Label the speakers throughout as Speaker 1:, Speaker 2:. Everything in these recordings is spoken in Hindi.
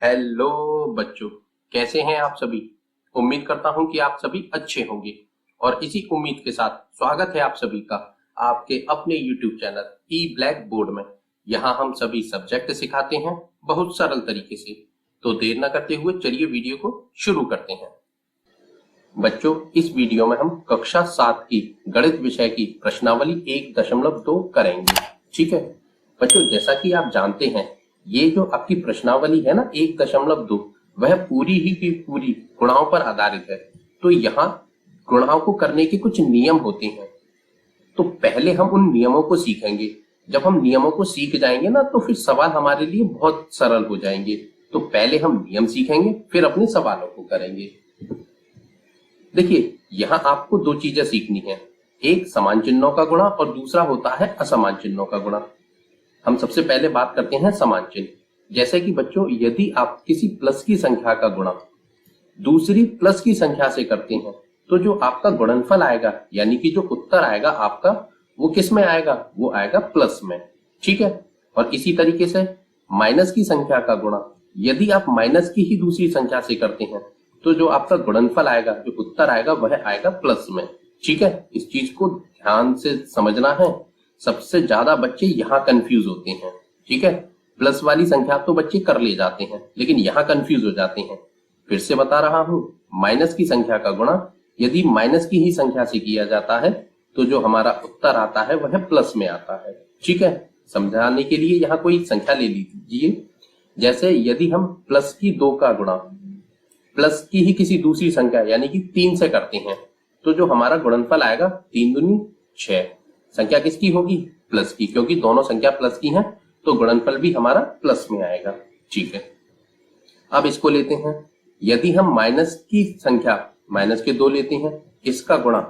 Speaker 1: हेलो बच्चों, कैसे हैं आप सभी। उम्मीद करता हूं कि आप सभी अच्छे होंगे और इसी उम्मीद के साथ स्वागत है आप सभी का आपके अपने YouTube चैनल ई ब्लैक बोर्ड में। यहां हम सभी सब्जेक्ट सिखाते हैं बहुत सरल तरीके से। तो देर न करते हुए चलिए वीडियो को शुरू करते हैं। बच्चों, इस वीडियो में हम कक्षा 7 की गणित विषय की प्रश्नावली 1.2 करेंगे। ठीक है बच्चों, जैसा कि आप जानते हैं ये जो आपकी प्रश्नावली है ना 1.2, वह पूरी ही की पूरी गुणाओं पर आधारित है। तो यहाँ गुणाओं को करने के कुछ नियम होते हैं। तो पहले हम उन नियमों को सीखेंगे। जब हम नियमों को सीख जाएंगे ना तो फिर सवाल हमारे लिए बहुत सरल हो जाएंगे। तो पहले हम नियम सीखेंगे, फिर अपने सवालों को करेंगे। देखिए, यहाँ आपको दो चीजें सीखनी है, एक समान चिन्हों का गुणा और दूसरा होता है असमान चिन्हों का गुणा। हम सबसे पहले बात करते हैं समान चिन्ह। जैसे कि बच्चों, यदि आप किसी प्लस की संख्या का गुणा दूसरी प्लस की संख्या से करते हैं तो जो आपका गुणनफल आएगा यानी कि जो उत्तर आएगा आपका, वो किस में आएगा, वो आएगा प्लस में। ठीक है, और इसी तरीके से माइनस की संख्या का गुणा यदि आप माइनस की ही दूसरी संख्या से करते हैं तो जो आपका गुणनफल आएगा, जो उत्तर आएगा, वह आएगा प्लस में। ठीक है, इस चीज को ध्यान से समझना है। सबसे ज्यादा बच्चे यहाँ कंफ्यूज होते हैं। ठीक है, प्लस वाली संख्या तो बच्चे कर ले जाते हैं लेकिन यहाँ कंफ्यूज हो जाते हैं। फिर से बता रहा हूं, माइनस की संख्या का गुणा यदि माइनस की ही संख्या से किया जाता है तो जो हमारा उत्तर आता है वह प्लस में आता है। ठीक है, समझाने के लिए यहाँ कोई संख्या ले लीजिए। जैसे यदि हम प्लस की 2 का गुणा प्लस की ही किसी दूसरी संख्या यानी कि 3 से करते हैं तो जो हमारा गुणनफल आएगा 3 दूनी 6। संख्या किसकी होगी, प्लस की, क्योंकि दोनों संख्या प्लस की हैं तो गुणनफल भी हमारा प्लस में आएगा। ठीक है, अब इसको लेते हैं। यदि हम माइनस की संख्या माइनस के 2 लेते हैं, इसका गुणा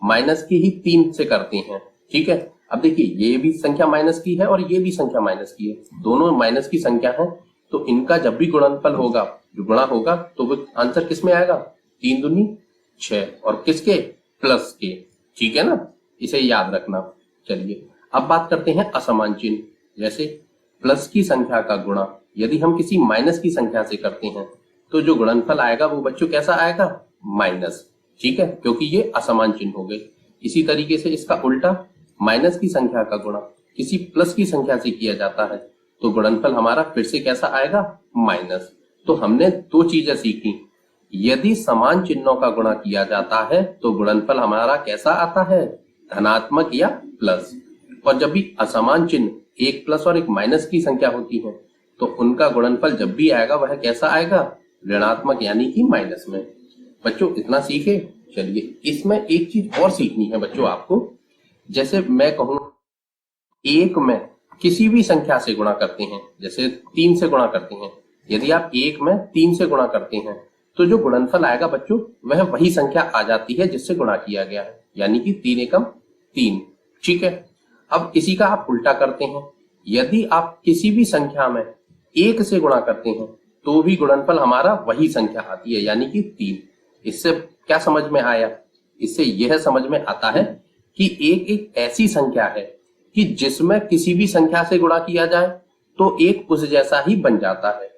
Speaker 1: माइनस की ही 3 से करते हैं। ठीक है, अब देखिए ये भी संख्या माइनस की है और ये भी संख्या माइनस की है, दोनों माइनस की संख्या है। तो इनका जब भी गुणनफल होगा, जो गुणा होगा, तो वो आंसर किस में आएगा, 3 दूनी 6 और किसके, प्लस के। ठीक है ना, इसे याद रखना। चलिए अब बात करते हैं असमान चिन्ह। जैसे प्लस की संख्या का गुणा यदि हम किसी माइनस की संख्या से करते हैं तो जो गुणनफल आएगा वो बच्चों कैसा आएगा, माइनस। ठीक है, क्योंकि ये असमान चिन्ह हो गए। इसी तरीके से इसका उल्टा, माइनस की संख्या का गुणा किसी प्लस की संख्या से किया जाता है तो गुणनफल हमारा फिर से कैसा आएगा, माइनस। तो हमने दो चीजें सीखी, यदि समान चिन्हों का गुणा किया जाता है तो गुणनफल हमारा कैसा आता है, धनात्मक या प्लस। और जब भी असमान चिन्ह, एक प्लस और एक माइनस की संख्या होती है, तो उनका गुणनफल जब भी आएगा वह कैसा आएगा, ऋणात्मक यानी कि माइनस में। बच्चों इतना सीखे। चलिए इसमें एक चीज और सीखनी है बच्चों आपको। जैसे मैं कहूं एक में किसी भी संख्या से गुणा करते हैं, जैसे 3 से गुणा करते हैं, यदि आप एक में 3 से गुणा करते हैं तो जो गुणनफल आएगा बच्चों वह वही संख्या आ जाती है जिससे गुणा किया गया है, यानी कि 3 एकम 3। ठीक है, अब इसी का आप उल्टा करते हैं। यदि आप किसी भी संख्या में 1 से गुणा करते हैं तो भी गुणनफल हमारा वही संख्या आती है, यानी कि 3। इससे क्या समझ में आया, इससे यह समझ में आता है कि एक ऐसी संख्या है कि जिसमें किसी भी संख्या से गुणा किया जाए तो एक उस जैसा ही बन जाता है,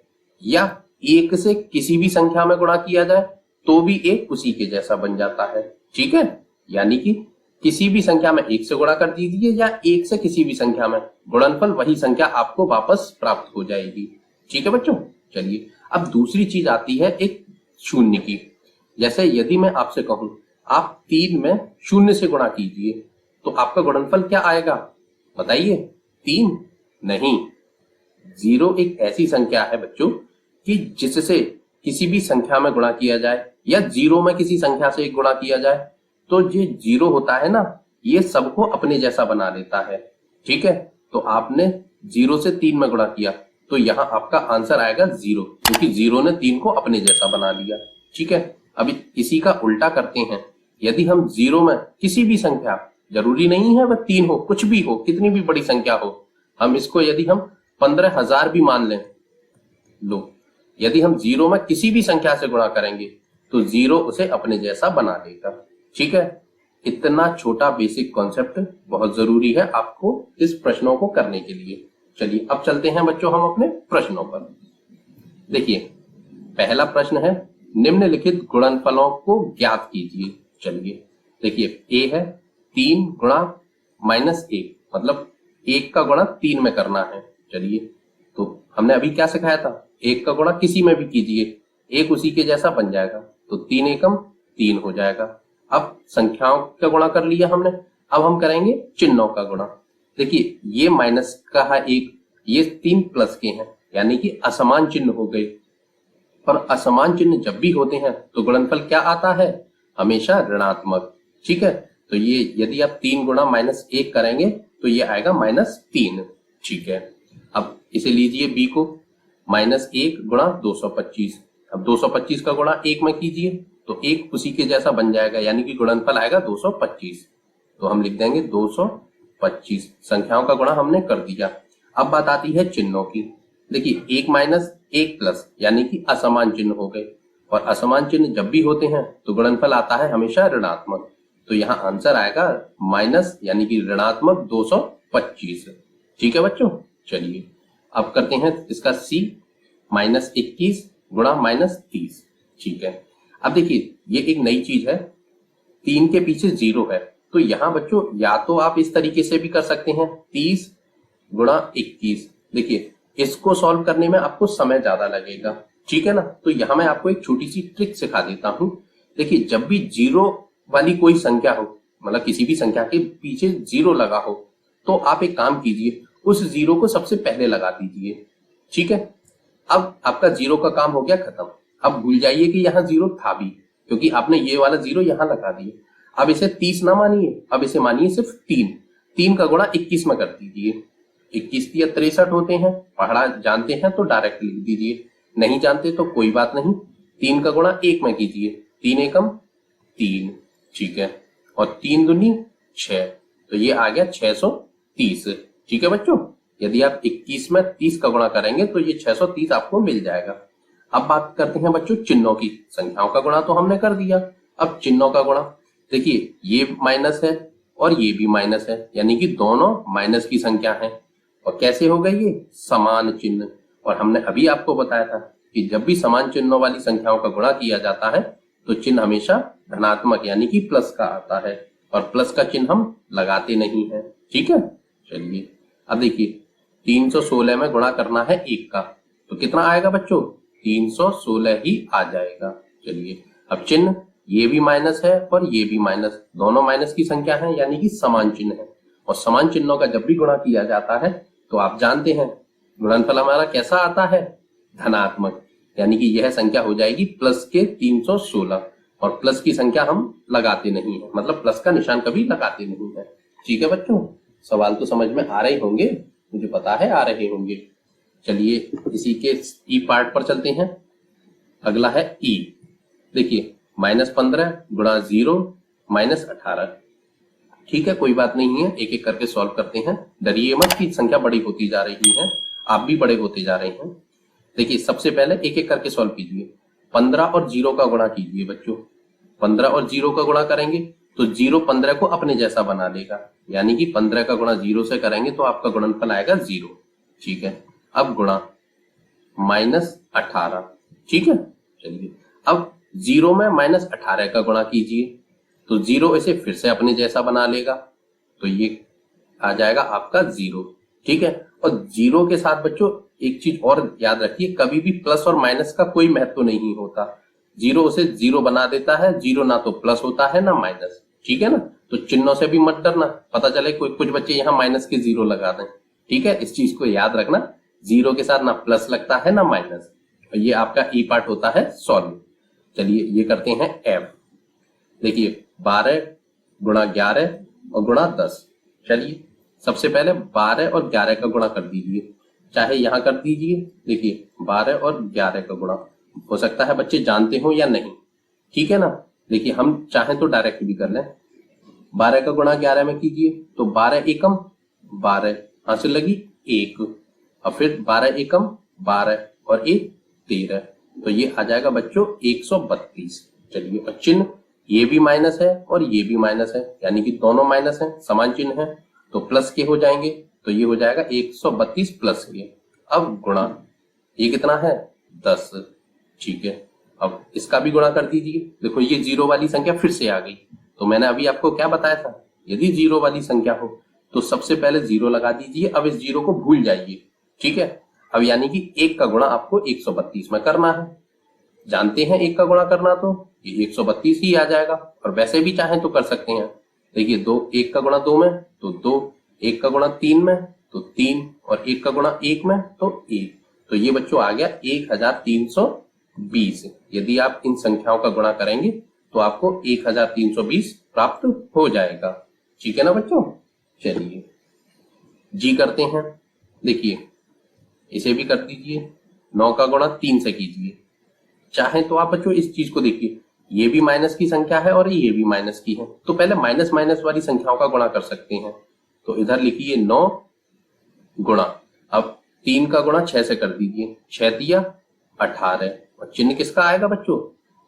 Speaker 1: या एक से किसी भी संख्या में गुणा किया जाए तो भी एक उसी के जैसा बन जाता है। ठीक है, यानी कि किसी भी संख्या में 1 से गुणा कर दीजिए या 1 से किसी भी संख्या में, गुणनफल वही संख्या आपको वापस प्राप्त हो जाएगी। ठीक है बच्चों, चलिए अब दूसरी चीज आती है एक शून्य की। जैसे यदि मैं आपसे कहूं आप 3 में 0 से गुणा कीजिए तो आपका गुणनफल क्या आएगा, बताइए, 3 नहीं, 0 एक ऐसी संख्या है बच्चों कि जिससे किसी भी संख्या में गुणा किया जाए या 0 में किसी संख्या से गुणा किया जाए तो ये 0 होता है ना, ये सबको अपने जैसा बना लेता है। ठीक है, तो आपने 0 से 3 में गुणा किया तो यहाँ आपका आंसर आएगा 0, क्योंकि 0 ने 3 को अपने जैसा बना लिया। ठीक है, अभी इसी का उल्टा करते हैं। यदि हम 0 में किसी भी संख्या, जरूरी नहीं है वह 3 हो, कुछ भी हो, कितनी भी बड़ी संख्या हो, हम इसको यदि हम 15,000 भी मान लें, लो, यदि हम 0 में किसी भी संख्या से गुणा करेंगे तो 0 उसे अपने जैसा बना देगा। ठीक है, इतना छोटा बेसिक कॉन्सेप्ट बहुत जरूरी है आपको इस प्रश्नों को करने के लिए। चलिए अब चलते हैं बच्चों हम अपने प्रश्नों पर। देखिए पहला प्रश्न है निम्नलिखित गुणनफलों को ज्ञात कीजिए। चलिए देखिए ए है 3 गुणा -1, मतलब 1 का गुणा 3 में करना है। चलिए तो हमने अभी क्या सिखाया था, 1 का गुणा किसी में भी कीजिए, 1 उसी के जैसा बन जाएगा, तो 3 एकम 3 हो जाएगा। अब संख्याओं का गुणा कर लिया हमने, अब हम करेंगे चिन्हों का गुणा। देखिए ये माइनस का है 1, ये 3 प्लस के हैं, यानी कि असमान चिन्ह हो गए। और असमान चिन्ह जब भी होते हैं तो गुणनफल क्या आता है, हमेशा ऋणात्मक। ठीक है, तो ये यदि आप 3 गुणा -1 करेंगे तो ये आएगा -3। ठीक है, अब इसे लीजिए बी को, -1 गुणा 225। अब 225 का गुणा 1 में कीजिए तो 1 उसी के जैसा बन जाएगा, यानी कि गुणनफल आएगा 225। तो हम लिख देंगे 225। संख्याओं का गुणा हमने कर दिया। अब बात आती है चिन्हों की। देखिए 1 माइनस 1 प्लस, यानी कि असमान चिन्ह हो गए, और असमान चिन्ह जब भी होते हैं तो गुणनफल आता है हमेशा ऋणात्मक। तो यहाँ आंसर आएगा माइनस, यानी कि ऋणात्मक 225। ठीक है बच्चों, चलिए अब करते हैं इसका सी, -21 गुणा -30। ठीक है, अब देखिए ये एक नई चीज है, 3 के पीछे 0 है, तो यहाँ बच्चों या तो आप इस तरीके से भी कर सकते हैं 30 गुणा 21। देखिए इसको सॉल्व करने में आपको समय ज्यादा लगेगा, ठीक है ना। तो यहां मैं आपको एक छोटी सी ट्रिक सिखा देता हूं। देखिए जब भी 0 वाली कोई संख्या हो, मतलब किसी भी संख्या के पीछे 0 लगा हो, तो आप एक काम कीजिए, उस 0 को सबसे पहले लगा दीजिए। ठीक है, अब आपका 0 का काम हो गया खत्म। अब भूल जाइए कि यहाँ 0 था भी, क्योंकि आपने ये वाला 0 यहाँ लगा दिया। अब इसे 30 ना मानिए, अब इसे मानिए सिर्फ 3 का गुणा 21 में कर दीजिए। 21 या 63 होते हैं, पढ़ा जानते हैं तो डायरेक्ट लिख दीजिए, नहीं जानते तो कोई बात नहीं, 3 का गुणा 1 में कीजिए, 3 एकम 3। ठीक है, और 3 दूनी 6, तो ये आ गया 630। ठीक है बच्चों, यदि आप 21 में 30 का गुणा करेंगे तो ये 630 आपको मिल जाएगा। अब बात करते हैं बच्चों चिन्हों की। संख्याओं का गुणा तो हमने कर दिया, अब चिन्हों का गुणा। देखिए ये माइनस है और ये भी माइनस है, यानी कि दोनों माइनस की संख्या है। और कैसे हो गई ये, समान चिन्ह। और हमने अभी आपको बताया था कि जब भी समान चिन्हों वाली संख्याओं का गुणा किया जाता है तो चिन्ह हमेशा धनात्मक यानी कि प्लस का आता है, और प्लस का चिन्ह हम लगाते नहीं है। ठीक है, चलिए अब देखिए 316 में गुणा करना है 1 का, तो कितना आएगा बच्चों, 316 ही आ जाएगा। चलिए अब चिन्ह ये भी माइनस है और ये भी माइनस, दोनों माइनस की संख्या है, यानी कि समान चिन्ह है। और समान चिन्हों का जब भी गुणा किया जाता है तो आप जानते हैं गुणनफल हमारा कैसा आता है, धनात्मक, यानी कि यह संख्या हो जाएगी प्लस के 316। और प्लस की संख्या हम लगाते नहीं है, मतलब प्लस का निशान कभी लगाते नहीं है। ठीक है बच्चों, सवाल तो समझ में आ रहे होंगे, मुझे पता है आ रहे होंगे। चलिए इसी के ई पार्ट पर चलते हैं। अगला है ई। देखिए -15 गुणा 0 -18। ठीक है, कोई बात नहीं है, एक एक करके सॉल्व करते हैं। डरिए मत कि संख्या बड़ी होती जा रही है, आप भी बड़े होते जा रहे हैं। देखिए सबसे पहले एक एक करके सॉल्व कीजिए। 15 और 0 का गुणा कीजिए बच्चों। 15 और 0 का गुणा करेंगे तो 0 15 को अपने जैसा बना लेगा, यानी कि 15 का गुणा 0 से करेंगे तो आपका गुणनफल आएगा 0। ठीक है, अब गुणा -18। ठीक है, चलिए अब 0 में -18 का गुणा कीजिए तो 0 इसे फिर से अपने जैसा बना लेगा, तो ये आ जाएगा आपका 0। ठीक है, और 0 के साथ बच्चों एक चीज और याद रखिए, कभी भी प्लस और माइनस का कोई महत्व नहीं होता। 0 उसे 0 बना देता है, 0 ना तो प्लस होता है ना माइनस। ठीक है ना, तो चिन्हों से भी मत डरना, पता चले कुछ बच्चे यहाँ माइनस के 0 लगा दें। ठीक है, इस चीज को याद रखना, 0 के साथ ना प्लस लगता है ना माइनस। ये आपका ई पार्ट होता है सॉल्व। चलिए ये करते हैं एफ। देखिए 12 गुणा 11 और गुणा 10। चलिए सबसे पहले 12 और 11 का गुणा कर दीजिए, चाहे यहां कर दीजिए। देखिए 12 और 11 का गुणा, हो सकता है बच्चे जानते हो या नहीं। ठीक है ना, देखिए हम चाहें तो डायरेक्ट भी कर लें। 12 का गुणा 11 में कीजिए तो 12 एकम 12, हासिल लगी 1, और फिर 12 एकम 12 और 1 13, तो ये आ जाएगा बच्चों 132। चलिए और चिन्ह ये भी माइनस है और ये भी माइनस है, यानी कि दोनों माइनस है, समान चिन्ह है, तो प्लस के हो जाएंगे, तो ये हो जाएगा 132 प्लस के। अब गुणा, ये कितना है 10। ठीक है, अब इसका भी गुणा कर दीजिए। देखो ये जीरो वाली संख्या फिर से आ गई, तो मैंने अभी आपको क्या बताया था, यदि जीरो वाली संख्या हो तो सबसे पहले जीरो लगा दीजिए। अब इस जीरो को भूल जाइए। ठीक है, अब यानी कि 1 का गुणा आपको 132 में करना है। जानते हैं 1 का गुणा करना, तो ये 132 ही आ जाएगा। और वैसे भी चाहें तो कर सकते हैं। देखिए 1 का गुणा 2 में तो 2, 1 का गुणा 3 में तो 3, और 1 का गुणा 1 में तो 1। तो ये बच्चों आ गया 1320। यदि आप इन संख्याओं का गुणा करेंगे तो आपको 1320 प्राप्त हो जाएगा। ठीक है ना बच्चों। चलिए जी करते हैं। देखिए इसे भी कर दीजिए, 9 का गुणा 3 से कीजिए। चाहे तो आप बच्चों इस चीज को देखिए, ये भी माइनस की संख्या है और ये भी माइनस की है, तो पहले माइनस माइनस वाली संख्याओं का गुणा कर सकते हैं। तो इधर लिखिए 9 गुणा, अब 3 का गुणा 6 से कर दीजिए, 6 दिया 18। और चिन्ह किसका आएगा बच्चों,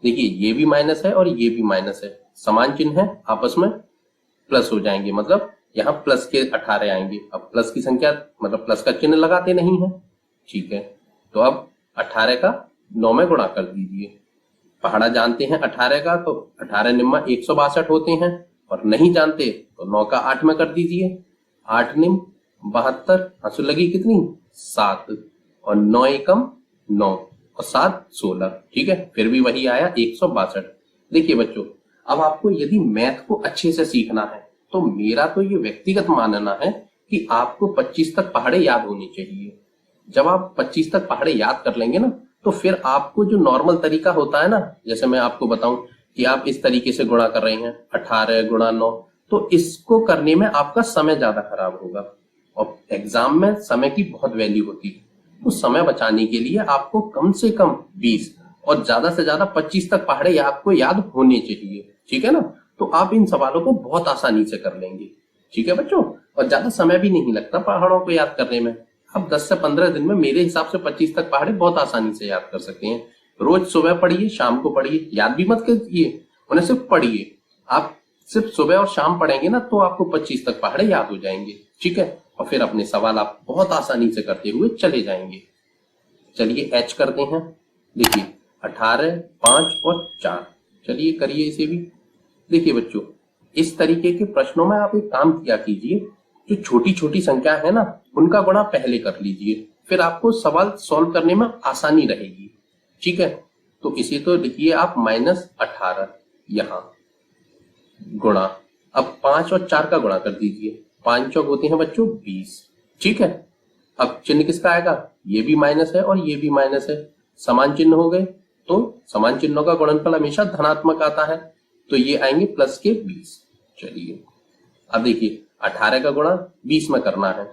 Speaker 1: देखिए ये भी माइनस है और ये भी माइनस है, समान चिन्ह है, आपस में प्लस हो जाएंगे, मतलब यहाँ प्लस के 18 आएंगे। अब प्लस की संख्या मतलब प्लस का चिन्ह लगाते नहीं है। ठीक है, तो अब 18 का 9 में गुणा कर दीजिए। पहाड़ा जानते हैं 18 का, तो 18 निम्मा 162 होते हैं, और नहीं जानते तो 9 का 8 में कर दीजिए। 8 निम 72, हंसू लगी कितनी 7, और 9 एकम 9 और 7 16। ठीक है, फिर भी वही आया 162। देखिए बच्चों, अब आपको यदि मैथ को अच्छे से सीखना है तो मेरा तो ये व्यक्तिगत मानना है कि आपको 25 तक पहाड़े याद होनी चाहिए। जब आप 25 तक पहाड़े याद कर लेंगे ना, तो फिर आपको जो नॉर्मल तरीका होता है ना, जैसे मैं आपको बताऊं कि आप इस तरीके से गुणा कर रहे हैं 18 गुणा 9, तो इसको करने में आपका समय ज्यादा खराब होगा। और एग्जाम में समय की बहुत वैल्यू होती है, तो समय बचाने के लिए आपको कम से कम 20 और ज्यादा से ज्यादा 25 तक पहाड़े आपको याद होने चाहिए। ठीक है ना, तो आप इन सवालों को बहुत आसानी से कर लेंगे। ठीक है बच्चों, और ज्यादा समय भी नहीं लगता पहाड़ों को याद करने में। आप 10 से 15 दिन में मेरे हिसाब से 25 तक पहाड़े बहुत आसानी से याद कर सकते हैं। रोज सुबह पढ़िए, शाम को पढ़िए, याद भी मत कीजिए, उन्हें सिर्फ पढ़िए। आप सिर्फ सुबह और शाम पढ़ेंगे ना तो आपको 25 तक पहाड़े याद हो जाएंगे। ठीक है, और फिर अपने सवाल आप बहुत आसानी से करते हुए चले जाएंगे। चलिए एच करते हैं। देखिए 18, 5 और 4। चलिए करिए इसे भी। देखिए बच्चों, इस तरीके के प्रश्नों में आप एक काम किया कीजिए, जो छोटी छोटी संख्या है ना उनका गुणा पहले कर लीजिए, फिर आपको सवाल सॉल्व करने में आसानी रहेगी। ठीक है, तो इसे तो लिखिए आप -18 यहां गुणा, अब 5 और 4 का गुणा कर दीजिए, 5 चौक होते हैं बच्चों 20। ठीक है, अब चिन्ह किसका आएगा, ये भी माइनस है और ये भी माइनस है, समान चिन्ह हो गए, तो समान चिन्हों का गुणनफल हमेशा धनात्मक आता है, तो ये आएंगे प्लस के 20। चलिए अब देखिए 18 का गुणा 20 में करना है,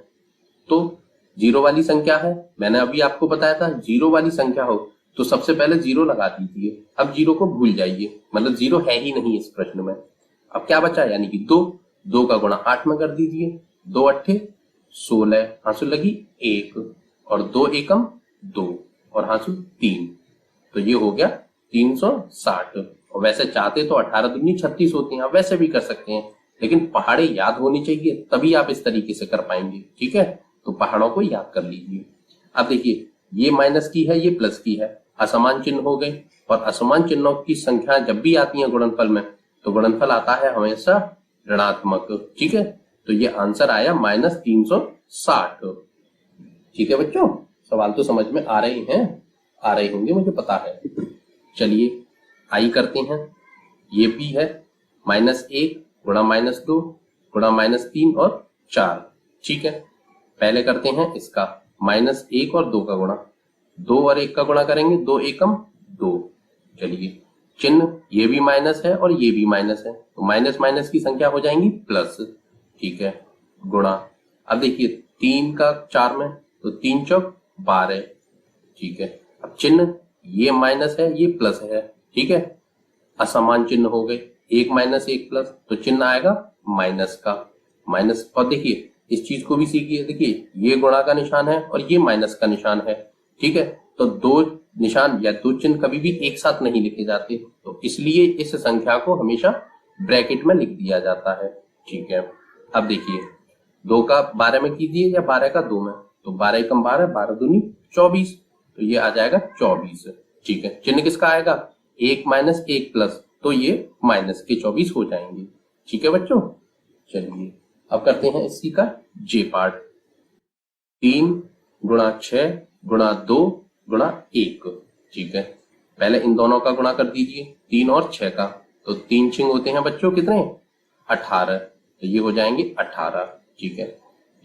Speaker 1: तो जीरो वाली संख्या है, मैंने अभी आपको बताया था जीरो वाली संख्या हो तो सबसे पहले जीरो लगा दीजिए। अब जीरो को भूल जाइए, मतलब जीरो है ही नहीं इस प्रश्न में। अब क्या बचा, यानी कि 2 का गुणा 8 में कर दीजिए, 2 8 16, हांसू लगी 1, और 2 एकम 2 और हांसू 3, तो ये हो गया 360। और वैसे चाहते तो 18 दूनी 36 होते हैं, आप वैसे भी कर सकते हैं, लेकिन पहाड़े याद होनी चाहिए तभी आप इस तरीके से कर पाएंगे। ठीक है, तो पहाड़ों को याद कर लीजिए। अब देखिए ये माइनस की है, ये प्लस की है, असमान चिन्ह हो गए, और असमान चिन्हों की संख्या जब भी आती है गुणनफल में तो गुणनफल आता है हमेशा ऋणात्मक। ठीक है, तो ये आंसर आया -360। ठीक है बच्चों, सवाल तो समझ में आ रहे होंगे मुझे पता है। चलिए आई करते हैं। ये भी है -1 गुणा -2 गुणा -3 और 4। ठीक है, पहले करते हैं इसका -1 और 2 का गुणा, 2 और 1 का गुणा करेंगे, 2 एकम 2। चलिए चिन्ह ये भी माइनस है और ये भी माइनस है, तो माइनस माइनस की संख्या हो जाएंगी प्लस। ठीक है, गुणा, अब देखिए 3 का 4 में तो 3 चौक 12। ठीक है, अब चिन्ह ये माइनस है ये प्लस है। ठीक है, असमान चिन्ह हो गए, 1 - 1 प्लस, तो चिन्ह आएगा माइनस का, माइनस। और देखिए इस चीज को भी सीखिए, देखिए ये गुणा का निशान है और ये माइनस का निशान है। ठीक है, तो दो निशान या दो चिन्ह कभी भी एक साथ नहीं लिखे जाते, तो इसलिए इस संख्या को हमेशा ब्रैकेट में लिख दिया जाता है। ठीक है, अब देखिए 2 का 12 में कीजिए या 12 का 2 में, तो 12 एकम 12, 12 दूनी 24, तो ये आ जाएगा 24। ठीक है, चिन्ह किसका आएगा? 1 माइनस 1 प्लस, तो ये माइनस के 24 हो जाएंगे। ठीक है बच्चों, चलिए अब करते हैं इसी का जे पार्ट। 3 गुणा 6 गुणा 2 गुणा 1। ठीक है, पहले इन दोनों का गुणा कर दीजिए, 3 और 6 का, तो 3 छिंग होते हैं बच्चों कितने? 18, तो ये हो जाएंगे 18। ठीक है,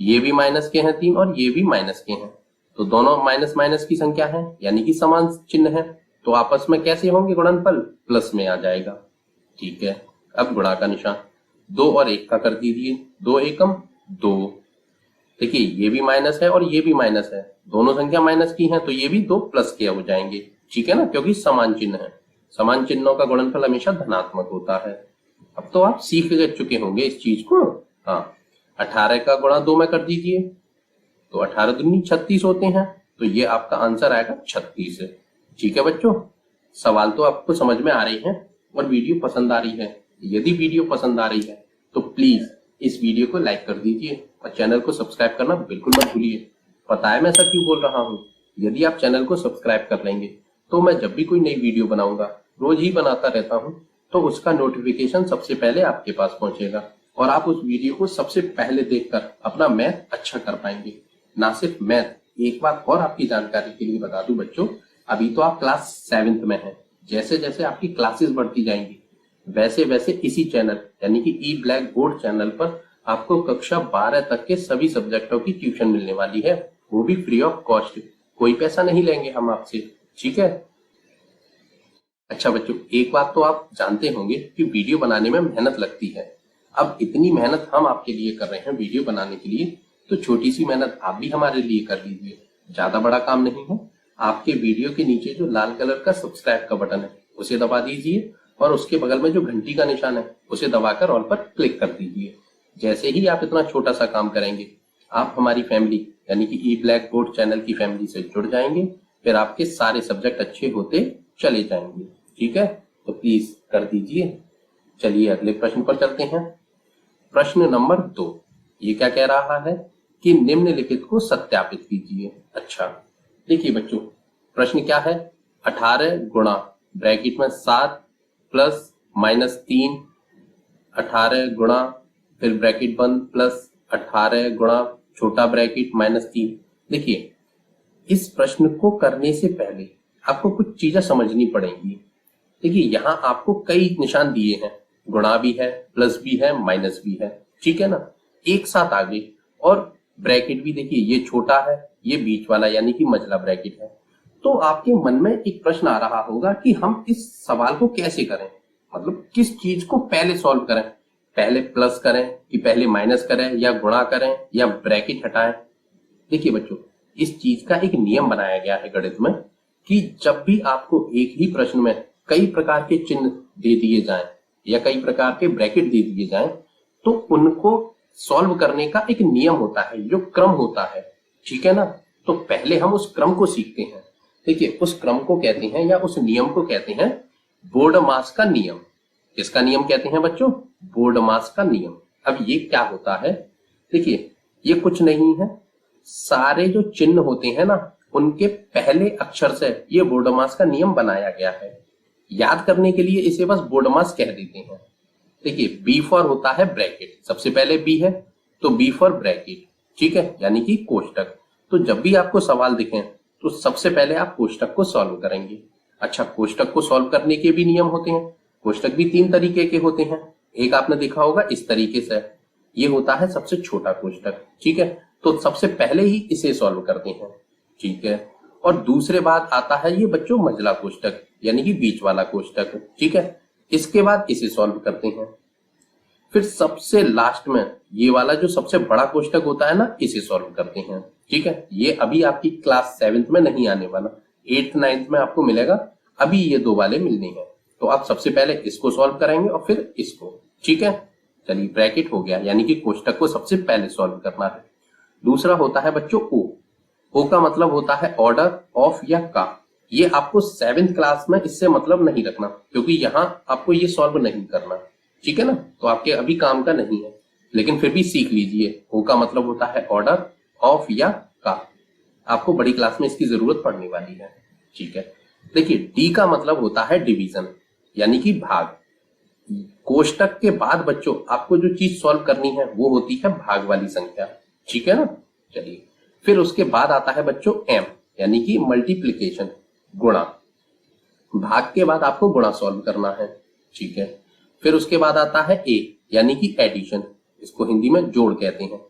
Speaker 1: ये भी माइनस के हैं 3 और ये भी माइनस के हैं, तो दोनों माइनस माइनस की संख्या है यानी कि समान चिन्ह है, तो आपस में कैसे होंगे गुणनफल? प्लस में आ जाएगा। ठीक है, अब गुणा का निशान 2 और 1 का कर दीजिए, 2 एकम 2। देखिए ये भी माइनस है और ये भी माइनस है, दोनों संख्या माइनस की हैं, तो ये भी 2 प्लस के हो जाएंगे। ठीक है ना, क्योंकि समान चिन्ह है, समान चिन्हों का गुणनफल हमेशा धनात्मक होता है। अब तो आप सीख चुके होंगे इस चीज को। हाँ, 18 का गुणा 2 में कर दीजिए, तो 18 दूनी 36 होते हैं, तो ये आपका आंसर आएगा 36। ठीक है बच्चों, सवाल तो आपको समझ में आ रहे हैं और वीडियो पसंद आ रही है। यदि वीडियो पसंद आ रही है तो प्लीज इस वीडियो को लाइक कर दीजिए और चैनल को सब्सक्राइब करना बिल्कुल मत भूलिए। पता है मैं ऐसा क्यों बोल रहा हूँ? यदि आप चैनल को सब्सक्राइब कर लेंगे तो मैं जब भी कोई नई वीडियो बनाऊंगा, रोज ही बनाता रहता हूँ, तो उसका नोटिफिकेशन सबसे पहले आपके पास पहुंचेगा और आप उस वीडियो को सबसे पहले देखकर अपना मैथ अच्छा कर पाएंगे। ना सिर्फ मैथ, एक बात और आपकी जानकारी के लिए बता दूं बच्चों, अभी तो आप क्लास 7th में हैं, जैसे जैसे आपकी क्लासेस बढ़ती जाएंगी वैसे वैसे इसी चैनल यानी कि ई ब्लैक बोर्ड चैनल पर आपको कक्षा 12 तक के सभी सब्जेक्टों की ट्यूशन मिलने वाली है, वो भी फ्री ऑफ कॉस्ट। कोई पैसा नहीं लेंगे हम आपसे। ठीक है, अच्छा बच्चों, एक बात तो आप जानते होंगे कि वीडियो बनाने में मेहनत लगती है। अब इतनी मेहनत हम आपके लिए कर रहे हैं वीडियो बनाने के लिए, तो छोटी सी मेहनत आप भी हमारे लिए कर लीजिए। ज्यादा बड़ा काम नहीं है, आपके वीडियो के नीचे जो लाल कलर का सब्सक्राइब का बटन है उसे दबा दीजिए और उसके बगल में जो घंटी का निशान है उसे दबाकर ऑल पर क्लिक कर दीजिए। जैसे ही आप इतना छोटा सा काम करेंगे, आप हमारी फैमिली यानी कि ई ब्लैक बोर्ड चैनल की फैमिली से जुड़ जाएंगे, फिर आपके सारे सब्जेक्ट अच्छे होते चले जाएंगे। ठीक है, तो प्लीज कर दीजिए। चलिए अगले प्रश्न पर चलते हैं। प्रश्न नंबर 2, ये क्या कह रहा है कि निम्नलिखित को सत्यापित कीजिए। अच्छा देखिए बच्चों, प्रश्न क्या है? 18 गुणा ब्रैकेट में 7 प्लस माइनस 3, 18 गुणा फिर ब्रैकेट बंद प्लस 18 गुणा छोटा ब्रैकेट माइनस 3। देखिए इस प्रश्न को करने से पहले आपको कुछ चीजें समझनी पड़ेंगी। देखिए यहाँ आपको कई निशान दिए हैं, गुणा भी है, प्लस भी है, माइनस भी है। ठीक है ना, एक साथ आगे, और ब्रैकेट भी देखिए ये छोटा है, ये बीच वाला यानी कि मझला ब्रैकेट है। तो आपके मन में एक प्रश्न आ रहा होगा कि हम इस सवाल को कैसे करें, मतलब किस चीज को पहले सॉल्व करें, पहले प्लस करें कि पहले माइनस करें, या गुणा करें या ब्रैकेट हटाएं। देखिए बच्चों, इस चीज का एक नियम बनाया गया है गणित में कि जब भी आपको एक ही प्रश्न में कई प्रकार के चिन्ह दे दिए जाएं या कई प्रकार के ब्रैकेट दे दिए जाएं, तो उनको सॉल्व करने का एक नियम होता है, जो क्रम होता है। ठीक है ना, तो पहले हम उस क्रम को सीखते हैं। देखिए उस क्रम को कहते हैं या उस नियम को कहते हैं बोर्डमास का नियम। किसका नियम कहते हैं बच्चों? बोर्डमास का नियम। अब ये क्या होता है? देखिए ये कुछ नहीं है, सारे जो चिन्ह होते हैं ना उनके पहले अक्षर से ये बोर्डमास का नियम बनाया गया है। याद करने के लिए इसे बस बोर्डमास कह देते हैं। देखिए बी फॉर होता है ब्रैकेट, सबसे पहले बी है तो बी फॉर ब्रैकेट। ठीक है, यानी कि कोष्टक। तो जब भी आपको सवाल दिखें तो सबसे पहले आप कोष्टक को सॉल्व करेंगे। अच्छा, कोष्टक को सॉल्व करने के भी नियम होते हैं। कोष्टक भी 3 तरीके के होते हैं। एक आपने देखा होगा इस तरीके से, ये होता है सबसे छोटा कोष्टक। ठीक है, तो सबसे पहले ही इसे सॉल्व करते हैं। ठीक है, और दूसरे बाद आता है ये बच्चों मझला कोष्टक यानी कि बीच वाला कोष्टक। ठीक है, इसके बाद इसे सॉल्व करते हैं। फिर सबसे लास्ट में ये वाला जो सबसे बड़ा कोष्टक होता है ना, इसे सॉल्व करते हैं। ठीक है, ये अभी आपकी क्लास 7th में नहीं आने वाला, 8th 9th में आपको मिलेगा। अभी ये 2 वाले मिलने हैं, तो आप सबसे पहले इसको सॉल्व करेंगे और फिर इसको। ठीक है, चलिए ब्रैकेट हो गया यानी कि कोष्टक को सबसे पहले सॉल्व करना है। दूसरा होता है बच्चों ओ। ओ का मतलब होता है ऑर्डर ऑफ या का। ये आपको 7th क्लास में इससे मतलब नहीं रखना, क्योंकि यहाँ आपको ये सॉल्व नहीं करना। ठीक है ना, तो आपके अभी काम का नहीं है, लेकिन फिर भी सीख लीजिए। ओ का मतलब होता है ऑर्डर ऑफ या का। आपको बड़ी क्लास में इसकी जरूरत पड़ने वाली है। ठीक है, देखिए डी का मतलब होता है डिवीजन, यानी कि भाग। कोष्टक के बाद बच्चों आपको जो चीज सॉल्व करनी है वो होती है भाग वाली संख्या। ठीक है ना, चलिए फिर उसके बाद आता है बच्चों एम, यानी कि मल्टीप्लीकेशन, गुणा। भाग के बाद आपको गुणा सॉल्व करना है। ठीक है, फिर उसके बाद आता है ए, यानी कि एडिशन, इसको हिंदी में जोड़ कहते हैं।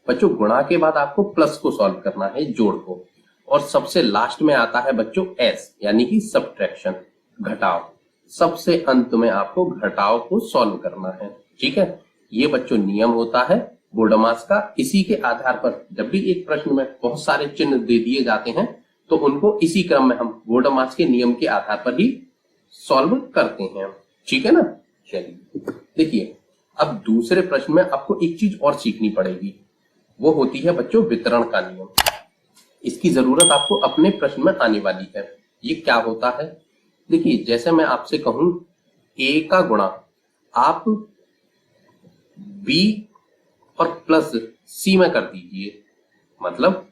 Speaker 1: बच्चों गुणा के बाद आपको प्लस को सॉल्व करना है, जोड़ को। और सबसे लास्ट में आता है बच्चों एस, यानी कि सब्ट्रैक्शन, घटाव। सबसे अंत में आपको घटाव को सॉल्व करना है। ठीक है, ये बच्चों नियम होता है बोर्डमास का। इसी के आधार पर जब भी एक प्रश्न में बहुत सारे चिन्ह दे दिए जाते हैं तो उनको इसी क्रम में हम बोर्डमास के नियम के आधार पर ही सॉल्व करते हैं। ठीक है ना, चलिए देखिए अब दूसरे प्रश्न में आपको एक चीज और सीखनी पड़ेगी, वो होती है बच्चों वितरण का नियम। इसकी जरूरत आपको अपने प्रश्न में आने वाली है। ये क्या होता है, देखिए जैसे मैं आपसे कहूं ए का गुणा आप बी और प्लस सी में कर दीजिए। मतलब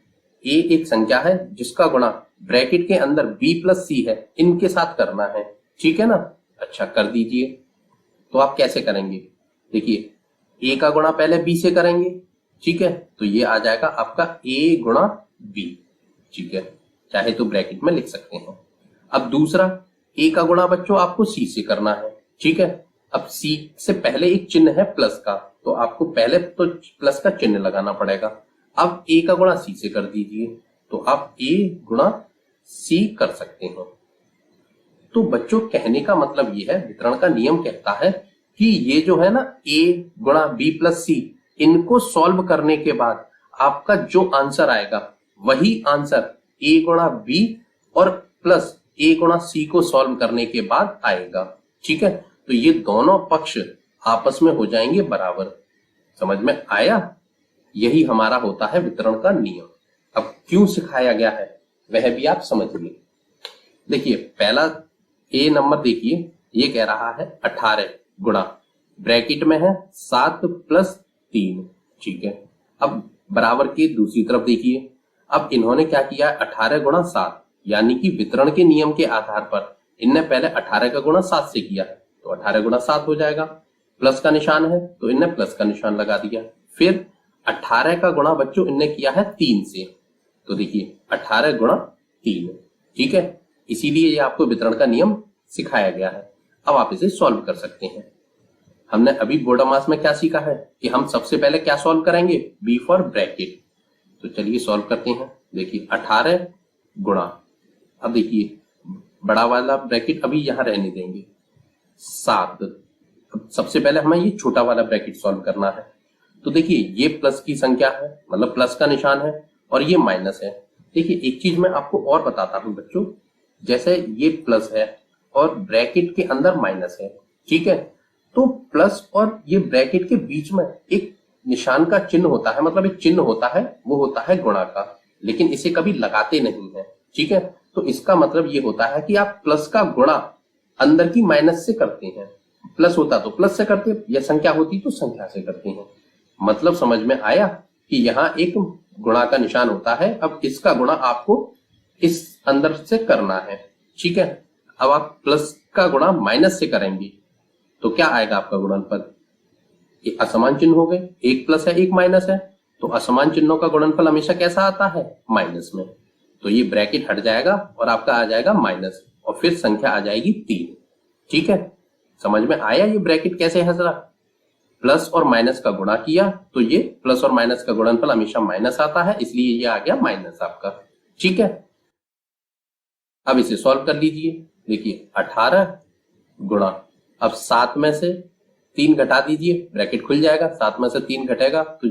Speaker 1: ए एक संख्या है जिसका गुणा ब्रैकेट के अंदर बी प्लस सी है, इनके साथ करना है। ठीक है ना, अच्छा कर दीजिए। तो आप कैसे करेंगे, देखिए ए का गुणा पहले बी से करेंगे। ठीक है, तो ये आ जाएगा आपका ए गुणा बी। ठीक है, चाहे तो ब्रैकेट में लिख सकते हैं। अब दूसरा ए का गुणा बच्चों आपको सी से करना है। ठीक है, अब सी से पहले एक चिन्ह है प्लस का, तो आपको पहले तो प्लस का चिन्ह लगाना पड़ेगा। अब ए का गुणा सी से कर दीजिए, तो आप ए गुणा सी कर सकते हैं। तो बच्चों कहने का मतलब ये है, वितरण का नियम कहता है कि ये जो है ना ए गुणा बी प्लस सी, इनको सॉल्व करने के बाद आपका जो आंसर आएगा वही आंसर ए गुणा बी और प्लस ए गुणा सी को सॉल्व करने के बाद आएगा। ठीक है, तो ये दोनों पक्ष आपस में हो जाएंगे बराबर। समझ में आया, यही हमारा होता है वितरण का नियम। अब क्यों सिखाया गया है वह भी आप समझिए। देखिए पहला ए नंबर देखिए, ये कह रहा है 18 गुणा, ब्रैकेट में है 7 प्लस 3। ठीक है, अब बराबर की दूसरी तरफ देखिए, अब इन्होंने क्या किया, 18 गुणा 7, यानी कि वितरण के नियम के आधार पर इनने पहले 18 का गुणा 7 से किया, तो 18 गुणा 7 हो जाएगा। प्लस का निशान है तो इनने प्लस का निशान लगा दिया। फिर 18 का गुणा बच्चों इनने किया है 3 से, तो देखिए 18 गुणा 3। ठीक है, इसीलिए ये आपको वितरण का नियम सिखाया गया है। अब आप इसे सॉल्व कर सकते हैं। हमने अभी बोर्डमास में क्या सीखा है कि हम सबसे पहले क्या सॉल्व करेंगे, बी फॉर ब्रैकेट। तो चलिए सॉल्व करते हैं। देखिए 18 गुणा, अब देखिए बड़ा वाला ब्रैकेट अभी यहां रहने देंगे, 7। अब सबसे पहले हमें ये छोटा वाला ब्रैकेट सॉल्व करना है। तो देखिए ये प्लस की संख्या है, मतलब प्लस का निशान है, और ये माइनस है। देखिए एक चीज मैं आपको और बताता हूं बच्चों, जैसे ये प्लस है और ब्रैकेट के अंदर माइनस है। ठीक है, तो प्लस और ये ब्रैकेट के बीच में एक निशान का चिन्ह होता है, मतलब एक चिन्ह होता है, वो होता है गुणा का, लेकिन इसे कभी लगाते नहीं है। ठीक है, तो इसका मतलब ये होता है कि आप प्लस का गुणा अंदर की माइनस से करते हैं। प्लस होता तो प्लस से करते, या संख्या होती तो संख्या से करते हैं। मतलब समझ में आया कि यहाँ एक गुणा का निशान होता है, अब इसका गुणा आपको इस अंदर से करना है। ठीक है, अब आप प्लस का गुणा माइनस से करेंगे तो क्या आएगा आपका गुणनफल, ये असमान चिन्ह हो गए, एक प्लस है एक माइनस है, तो असमान चिन्हों का गुणनफल हमेशा कैसा आता है, माइनस में। तो ये ब्रैकेट हट जाएगा और आपका आ जाएगा माइनस, और फिर संख्या आ जाएगी 3। ठीक है, समझ में आया ये ब्रैकेट कैसे हंसा, प्लस और माइनस का गुणा किया तो ये प्लस और माइनस का गुणनफल हमेशा माइनस आता है, इसलिए ये आ गया माइनस आपका। ठीक है, अब इसे सॉल्व कर लीजिए। देखिए 18 गुणा, अब 7 में से 3 घटा दीजिए, ब्रैकेट खुल जाएगा, 7 में से 3 घटेगा तो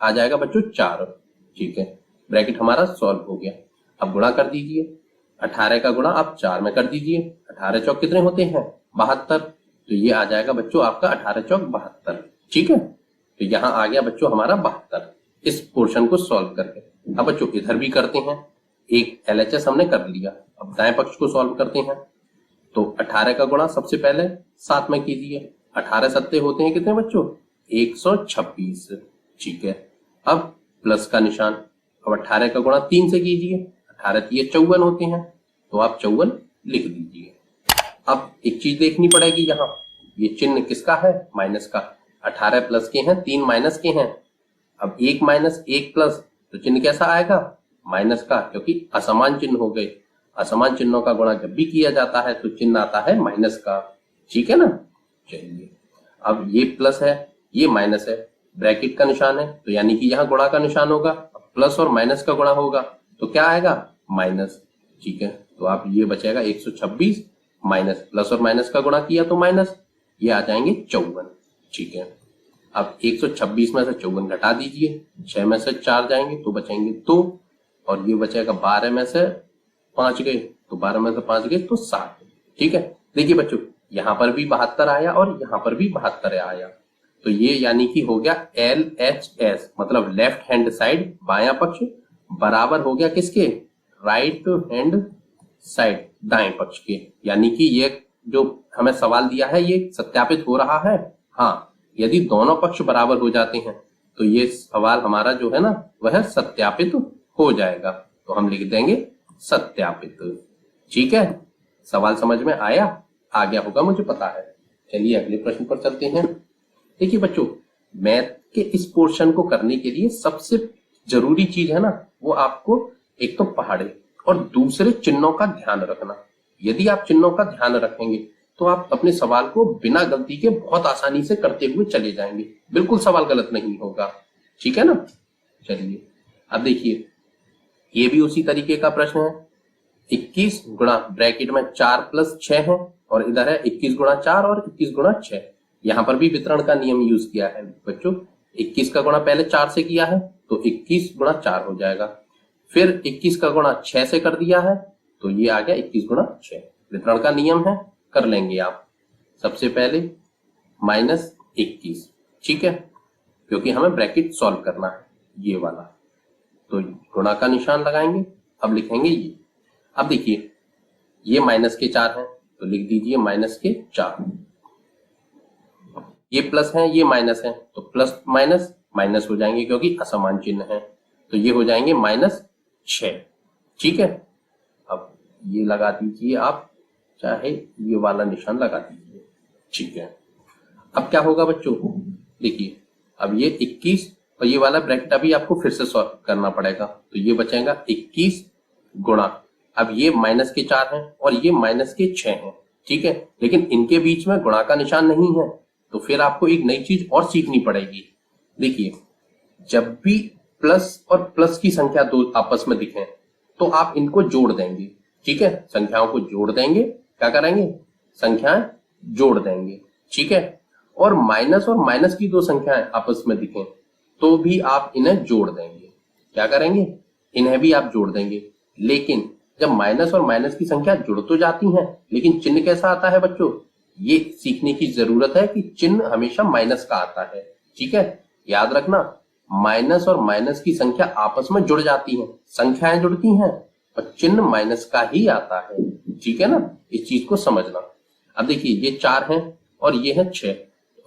Speaker 1: आ जाएगा बच्चों 4। ठीक है, ब्रैकेट हमारा सॉल्व हो गया। अब गुणा कर दीजिए, 18 का गुणा आप 4 में कर दीजिए, 18 चौक कितने होते हैं, 72, तो ये आ जाएगा बच्चों आपका 18 चौक 72। ठीक है, तो यहाँ आ गया बच्चों हमारा 72, इस पोर्शन को सॉल्व करके। अब बच्चों इधर भी करते हैं, एक LHS हमने कर लिया, अब दाएं पक्ष को सॉल्व करते हैं। तो 18 का गुणा सबसे पहले 7 में कीजिए, 18 सत्ते होते हैं कितने बच्चों, 126। ठीक है, अब प्लस का निशान, अब 18 का गुणा 3 से कीजिए, 18 3 54 होते हैं, तो आप 54 लिख दीजिए। अब एक चीज देखनी पड़ेगी, यहाँ ये चिन्ह किसका है? माइनस का। 18 प्लस के हैं, 3 माइनस के हैं। अब 1 माइनस 1 प्लस, तो चिन्ह कैसा आएगा? माइनस का, क्योंकि असमान चिन्ह हो गए। असमान चिन्हों का गुणा जब भी किया जाता है तो चिन्ह आता है माइनस का। ठीक है ना? चलिए, अब ये प्लस है, ये माइनस है, ब्रैकेट का निशान है, तो यानी कि यहाँ गुणा का निशान होगा। प्लस और माइनस का गुणा होगा तो क्या आएगा? माइनस। ठीक है, तो आप ये बचेगा 126 माइनस, प्लस और माइनस का गुणा किया तो माइनस, ये आ जाएंगे 54। ठीक है, अब 126 में से 54 घटा दीजिए, 6 में से 4 जाएंगे तो बचेंगे 2, और ये बचेगा 12 में से 5 गए, तो 12 में से 5 गए तो 7। ठीक है, देखिए बच्चों, यहां पर भी 72 आया और यहां पर भी 72 आया, तो ये यानी कि हो गया LHS, मतलब लेफ्ट हैंड साइड, बायां पक्ष, बराबर हो गया किसके? राइट हैंड साइड, दाएं पक्ष के। यानी कि ये जो हमें सवाल दिया है ये सत्यापित हो रहा है। हाँ, यदि दोनों पक्ष बराबर हो जाते हैं तो ये सवाल हमारा जो है ना वह सत्यापित हो जाएगा, तो हम लिख देंगे सत्यापित। ठीक है, सवाल समझ में आया? आ गया होगा, मुझे पता है। चलिए अगले प्रश्न पर चलते हैं। देखिए बच्चों, मैथ के इस पोर्शन को करने के लिए सबसे जरूरी चीज है ना, वो आपको एक तो पहाड़े और दूसरे चिन्हों का ध्यान रखना। यदि आप चिन्हों का ध्यान रखेंगे तो आप अपने सवाल को बिना गलती के बहुत आसानी से करते हुए चले जाएंगे, बिल्कुल सवाल गलत नहीं होगा। ठीक है ना? चलिए अब देखिए, ये भी उसी तरीके का प्रश्न है। 21 गुणा ब्रैकेट में 4 प्लस 6 है, और इधर है 21 गुणा 4 और 21 गुणा 6। यहां पर भी वितरण का नियम यूज किया है बच्चों। 21 का गुणा पहले 4 से किया है तो 21 गुणा 4 हो जाएगा, फिर 21 का गुणा 6 से कर दिया है तो ये आ गया 21 गुणा 6। वितरण का नियम है, कर लेंगे आप। सबसे पहले -21, ठीक है, क्योंकि हमें ब्रैकेट सॉल्व करना है ये वाला, तो गुणा का निशान लगाएंगे। अब लिखेंगे ये। अब देखिए, ये माइनस के 4 हैं तो लिख दीजिए माइनस के 4। ये प्लस है, ये माइनस है, तो प्लस माइनस माइनस हो जाएंगे क्योंकि असमान चिन्ह है, तो ये हो जाएंगे -6। ठीक है, अब ये लगा दीजिए आप, चाहे ये वाला निशान लगा दीजिए। ठीक है, अब क्या होगा बच्चों? देखिए, अब ये 21 और ये वाला ब्रैकेट अभी आपको फिर से सॉल्व करना पड़ेगा, तो ये बचेगा 21 गुणा, अब ये माइनस के 4 हैं और ये माइनस के 6 हैं। ठीक है, लेकिन इनके बीच में गुणा का निशान नहीं है, तो फिर आपको एक नई चीज और सीखनी पड़ेगी। देखिए, जब भी प्लस और प्लस की संख्या दो आपस में दिखें तो आप इनको जोड़ देंगे। ठीक है, संख्याओं को जोड़ देंगे। क्या करेंगे? संख्याएं जोड़ देंगे। ठीक है, और माइनस और माइनस की दो संख्याएं आपस में दिखें तो भी आप इन्हें जोड़ देंगे। क्या करेंगे? इन्हें भी आप जोड़ देंगे। लेकिन जब माइनस और माइनस की संख्या जुड़ तो जाती हैं, लेकिन चिन्ह कैसा आता है बच्चों? ये सीखने की जरूरत है कि चिन्ह हमेशा माइनस का आता है। ठीक है, याद रखना, माइनस और माइनस की संख्या आपस में जुड़ जाती हैं, संख्याएं जुड़ती हैं, और चिन्ह माइनस का ही आता है। ठीक है ना, इस चीज को समझना। अब देखिए, ये 4 हैं और ये है 6,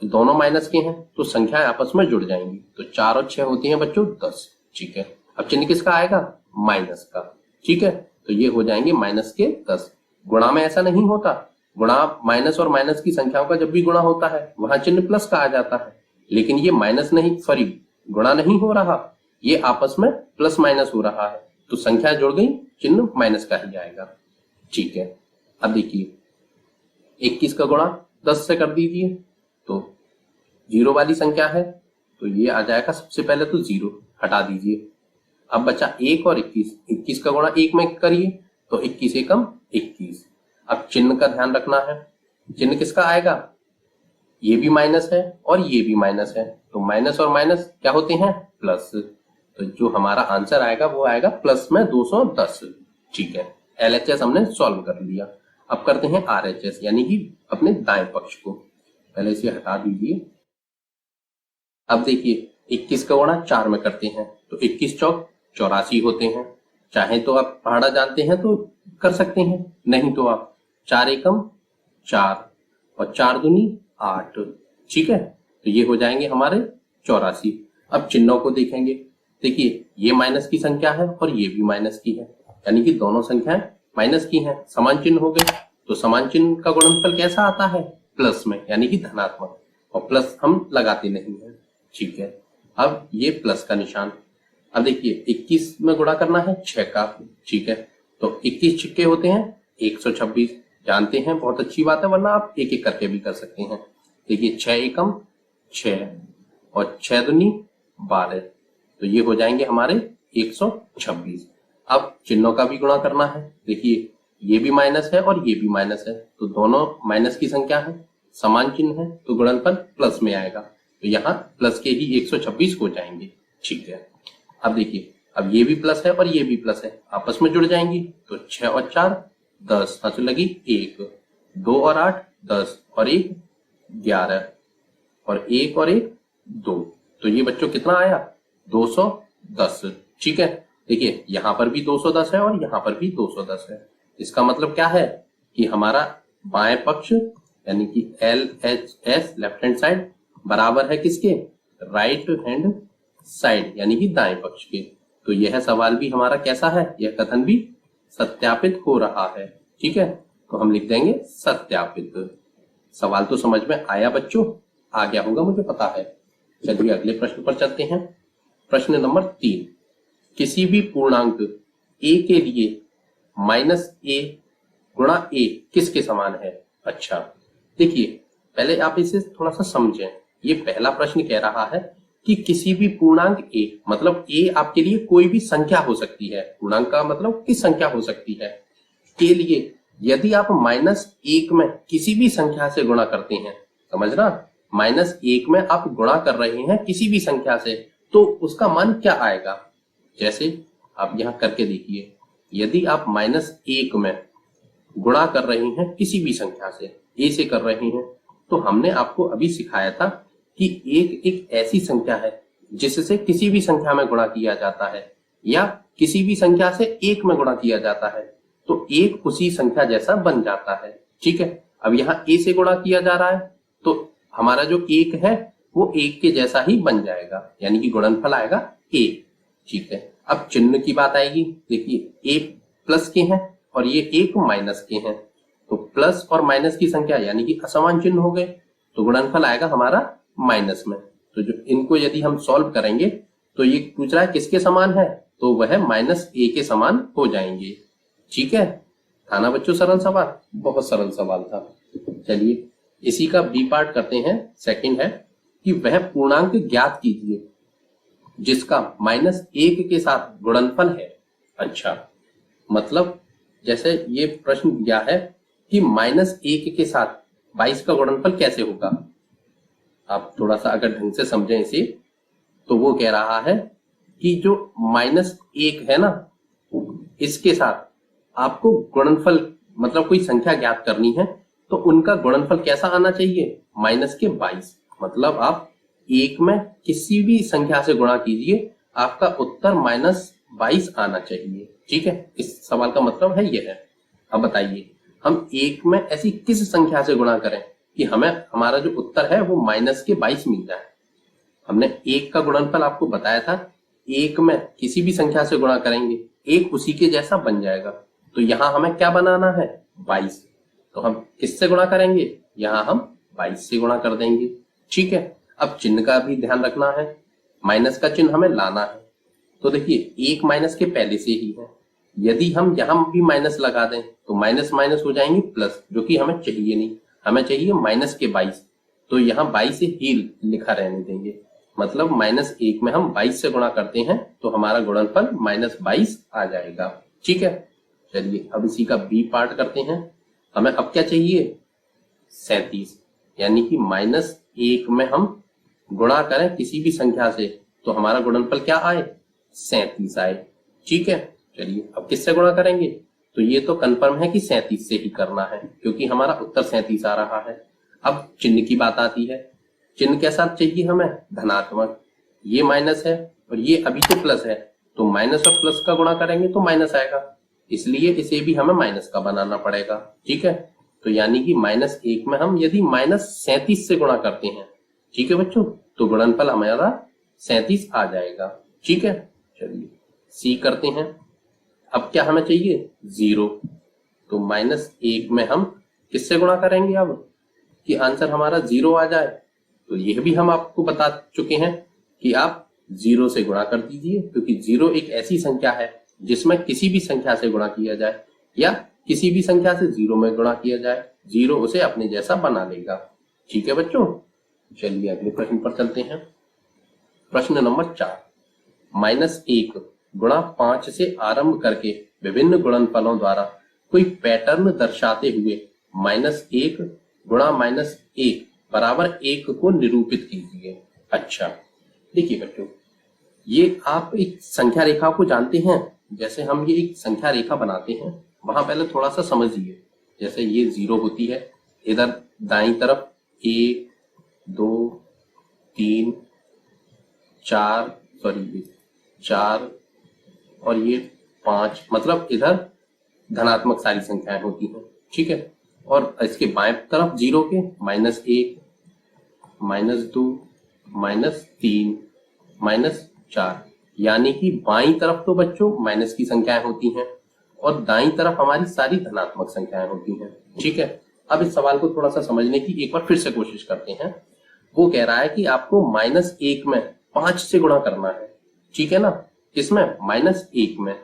Speaker 1: दोनों माइनस के हैं तो संख्याएं आपस में जुड़ जाएंगी, तो 4 और 6 होती हैं बच्चों 10। ठीक है, अब चिन्ह किसका आएगा? माइनस का। ठीक है, तो ये हो जाएंगे माइनस के 10। गुणा में ऐसा नहीं होता, गुणा माइनस और माइनस की संख्याओं का जब भी गुणा होता है वहां चिन्ह प्लस का आ जाता है, लेकिन ये माइनस नहीं, सॉरी, गुणा नहीं हो रहा, ये आपस में प्लस माइनस हो रहा है, तो संख्या जुड़ गई, चिन्ह माइनस का ही आएगा। ठीक है, अब देखिए, 21 का गुणा 10 से कर दीजिए तो जीरो वाली संख्या है, तो ये आ जाएगा, सबसे पहले तो 0 हटा दीजिए। अब बचा 1 और 21, 21 का गुणा 1 में करिए तो 21 एकम 21। अब चिन्ह का ध्यान रखना है, चिन्ह किसका आएगा? ये भी माइनस है और ये भी माइनस है, तो माइनस और माइनस क्या होते हैं? प्लस, तो जो हमारा आंसर आएगा वो आएगा प्लस में 210। ठीक है, LHS हमने सॉल्व कर लिया। अब करते हैं RHS, यानी कि अपने दाएं पक्ष को। पहले इसे हटा दीजिए। अब देखिए, 21 का गुणा 4 में करते हैं तो 21 चौक 84 होते हैं। चाहे तो आप पहाड़ा जानते हैं तो कर सकते हैं, नहीं तो आप 4 एकम 4 और 4 दूनी 8। ठीक है, तो ये हो जाएंगे हमारे 84। अब चिन्हों को देखेंगे, देखिए ये माइनस की संख्या है और ये भी माइनस की है, यानी कि दोनों संख्याएं माइनस की हैं, समान चिन्ह हो गए। तो समान चिन्ह का गुणनफल कैसा आता है? प्लस में, यानी कि धनात्मक, और प्लस हम लगाते नहीं है। ठीक है, अब ये प्लस का निशान। अब देखिए 21 में गुणा करना है 6 का। ठीक है, तो 21 छक्के होते हैं 126, जानते हैं, बहुत अच्छी बात है, वरना आप एक एक करके भी कर सकते हैं। देखिए 6 एकम 6 और 6 दूनी 12, तो ये हो जाएंगे हमारे 126। अब चिन्हों का भी गुणा करना है। देखिए ये भी माइनस है और ये भी माइनस है, तो दोनों माइनस की संख्या है, समान चिन्ह है, तो गुणनफल प्लस में आएगा, तो यहाँ प्लस के ही 126 हो जाएंगे। ठीक है, अब देखिए अब ये भी प्लस है और ये भी प्लस है, आपस में जुड़ जाएंगी, तो 6 और 4 10, हाथ लगी 1, 2 और 8 10 और 1 11 और 1 और 1 2, तो ये बच्चों कितना आया? 210। ठीक है, देखिए यहां पर भी 210 है और यहां पर भी 210 है। इसका मतलब क्या है कि हमारा बाएं पक्ष यानी कि LHS लेफ्ट हैंड साइड बराबर है किसके? राइट हैंड साइड यानी कि दाएं पक्ष के। तो यह सवाल भी हमारा कैसा है? यह कथन भी सत्यापित हो रहा है। ठीक है, तो हम लिख देंगे सत्यापित। सवाल तो समझ में आया बच्चों? आ गया होगा, मुझे पता है। चलिए अगले प्रश्न पर चलते हैं। प्रश्न नंबर 3, किसी भी पूर्णांक a के लिए -a गुणा a किसके समान है? अच्छा, देखिए पहले आप इसे थोड़ा सा समझें। ये पहला प्रश्न कह रहा है कि किसी भी पूर्णांक a, मतलब a आपके लिए कोई भी संख्या हो सकती है। पूर्णांक का मतलब किस संख्या हो सकती है के लिए यदि आप -1 में किसी भी संख्या से गुणा करते हैं, समझना, -1 में आप गुणा कर रहे हैं किसी भी संख्या से, तो उसका मान क्या आएगा? जैसे आप यहां करके देखिए, यदि आप -1 में गुणा कर रहे हैं किसी भी संख्या से, a से कर रहे हैं, तो हमने आपको अभी सिखाया था कि एक ऐसी संख्या है जिससे किसी भी संख्या में गुणा किया जाता है या किसी भी संख्या से 1 में गुणा किया जाता है, तो 1 उसी संख्या जैसा बन जाता है। ठीक है, अब यहाँ a से गुणा किया जा रहा है, तो हमारा जो 1 है वो 1 के जैसा ही बन जाएगा, यानी कि गुणनफल आएगा a। ठीक है, अब चिन्ह की बात आएगी। देखिए a प्लस के हैं और ये 1 माइनस के हैं, तो प्लस और माइनस की संख्या यानी कि असमान चिन्ह हो गए, तो गुणनफल आएगा हमारा माइनस में। तो जो इनको यदि हम सॉल्व करेंगे तो ये पूछ रहा है किसके समान है, तो वह -a के समान हो जाएंगे। ठीक है, था ना बच्चों सरल सवाल? बहुत सरल सवाल था। चलिए इसी का बी पार्ट करते हैं। सेकंड है कि वह पूर्णांक ज्ञात कीजिए जिसका -1 के साथ गुणनफल है। अच्छा, मतलब जैसे ये प्रश्न दिया है कि -1 के साथ 22 का गुणनफल कैसे होगा, आप थोड़ा सा अगर ढंग से समझें इसे, तो वो कह रहा है कि जो -1 है ना, इसके साथ आपको गुणनफल मतलब कोई संख्या ज्ञात करनी है, तो उनका गुणनफल कैसा आना चाहिए? -22। मतलब आप 1 में किसी भी संख्या से गुणा कीजिए, आपका उत्तर -22 आना चाहिए। ठीक है, इस सवाल का मतलब है यह है। अब बताइए हम 1 में ऐसी किस संख्या से गुणा करें कि हमें हमारा जो उत्तर है वो -22 मिल जाए। हमने 1 का गुणनफल आपको बताया था, 1 में किसी भी संख्या से गुणा करेंगे 1 उसी के जैसा बन जाएगा, तो यहाँ हमें क्या बनाना है? 22। तो हम किससे गुणा करेंगे? यहाँ हम 22 से गुणा कर देंगे। ठीक है, अब चिन्ह का भी ध्यान रखना है, माइनस का चिन्ह हमें लाना है। तो देखिए 1 माइनस के पहले से ही है, यदि हम यहां भी माइनस लगा दें तो माइनस माइनस हो जाएंगे प्लस, जो कि हमें चाहिए नहीं, हमें चाहिए -22। तो यहाँ 22 ही लिखा रहने देंगे, मतलब -1 में हम 22 से गुणा करते हैं तो हमारा गुणनफल -22 आ जाएगा। ठीक है, चलिए अब इसी का बी पार्ट करते हैं। हमें अब क्या चाहिए? 37, यानी कि -1 में हम गुणा करें किसी भी संख्या से तो हमारा गुणनफल क्या आए? 37 आए। ठीक है, चलिए अब किससे गुणा करेंगे? तो ये तो कंफर्म है कि 37 से ही करना है, क्योंकि हमारा उत्तर 37 आ रहा है। अब चिन्ह की बात आती है, चिन्ह के साथ चाहिए हमें धनात्मक। ये माइनस है और ये अभी तो प्लस है, तो माइनस और प्लस का गुणा करेंगे तो माइनस आएगा, इसलिए इसे भी हमें माइनस का बनाना पड़ेगा। ठीक है, तो यानी कि -1 में हम यदि -37 से गुणा करते हैं, ठीक है बच्चों, तो गुणनफल हमारा 37 आ जाएगा। ठीक है, चलिए सी करते हैं। अब क्या हमें चाहिए 0, तो -1 में हम किससे गुणा करेंगे अब कि आंसर हमारा 0 आ जाए। तो यह भी हम आपको बता चुके हैं कि आप 0 से गुणा कर दीजिए, क्योंकि 0 एक ऐसी संख्या है जिसमें किसी भी संख्या से गुणा किया जाए या किसी भी संख्या से 0 में गुणा किया जाए, 0 उसे अपने जैसा बना लेगा। ठीक है बच्चों, चलिए अगले प्रश्न पर चलते हैं। प्रश्न नंबर 4, -1 गुणा 5 से आरंभ करके विभिन्न गुणनफलों द्वारा कोई पैटर्न दर्शाते हुए -1 गुणा -1 बराबर 1 को निरूपित कीजिए। अच्छा, देखिए बच्चों, ये आप एक संख्या रेखा को जानते हैं। जैसे हम ये एक संख्या रेखा बनाते हैं, वहां पहले थोड़ा सा समझिए। जैसे ये 0 होती है, इधर दाईं तरफ 1 2 3 4 और ये 5, मतलब इधर धनात्मक सारी संख्याएं होती हैं। ठीक है, और इसके बाएं तरफ 0 के -1 -2 -3 -4, यानी कि बाईं तरफ तो बच्चों माइनस की संख्याएं होती हैं और दाईं तरफ हमारी सारी धनात्मक संख्याएं होती हैं। ठीक है, अब इस सवाल को थोड़ा सा समझने की एक बार फिर से कोशिश करते हैं। वो कह रहा है कि आपको -1 में 5 से गुणा करना है। ठीक है ना, इसमें -1 में,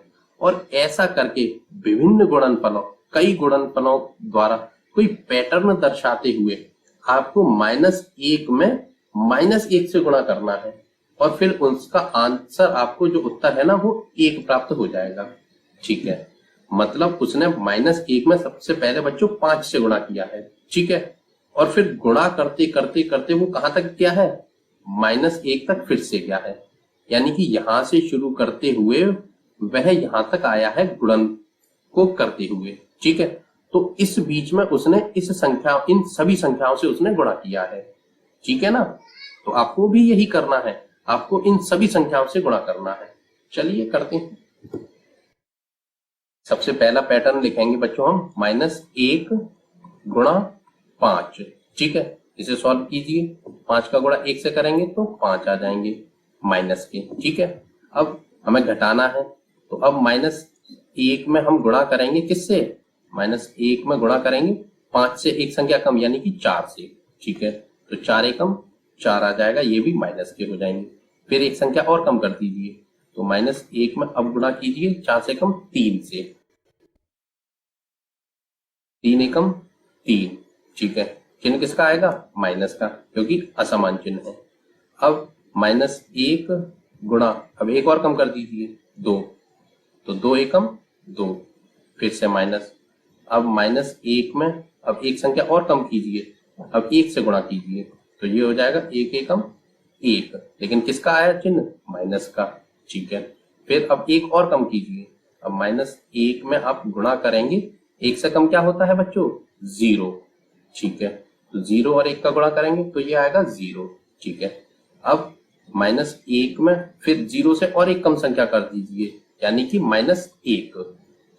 Speaker 1: और ऐसा करके विभिन्न गुणनफलों, कई गुणनफलों द्वारा कोई पैटर्न दर्शाते हुए आपको -1 में -1 से गुणा करना है, और फिर उसका आंसर, आपको जो उत्तर है ना, वो 1 प्राप्त हो जाएगा। ठीक है, मतलब उसने -1 में सबसे पहले बच्चों 5 से गुणा किया है। ठीक है, और फिर गुणा करते करते करते वो कहां तक गया है, -1 तक फिर से गया है, यानी कि यहां से शुरू करते हुए वह यहां तक आया है गुणन को करते हुए। ठीक है, तो इस बीच में उसने इस संख्या, इन सभी संख्याओं से उसने गुणा किया है। ठीक है ना, तो आपको भी यही करना है, आपको इन सभी संख्याओं से गुणा करना है। चलिए करते हैं। सबसे पहला पैटर्न लिखेंगे बच्चों हम, -1 गुणा 5। ठीक है, इसे सॉल्व कीजिए। 5 का गुणा 1 से करेंगे तो 5 आ जाएंगे माइनस के। ठीक है, अब हमें घटाना है, तो अब -1 में हम गुणा करेंगे किससे, -1 में गुणा करेंगे 5 से एक संख्या कम, यानी कि 4 से। ठीक है, तो 4 एकम 4 आ जाएगा, ये भी माइनस के हो जाएंगे। फिर एक संख्या और कम कर दीजिए, तो -1 में अब गुणा कीजिए 4 से कम 3 से, 3 एकम 3। ठीक है, चिन्ह किसका आएगा, माइनस का, क्योंकि असमान चिन्ह है। अब -1 गुणा, अब एक और कम कर दीजिए 2, तो 2 एकम 2, फिर से माइनस। अब -1 में अब एक संख्या और कम कीजिए, अब 1 से गुणा कीजिए, तो ये हो जाएगा 1 एकम 1, लेकिन किसका आया चिन्ह, माइनस का। ठीक है, फिर अब एक और कम कीजिए, अब -1 में आप गुणा करेंगे, 1 से कम क्या होता है बच्चों, 0। ठीक है, तो 0 और 1 का गुणा करेंगे तो ये आएगा 0। ठीक है, अब -1 में फिर 0 से और एक कम संख्या कर दीजिए, यानी कि -1।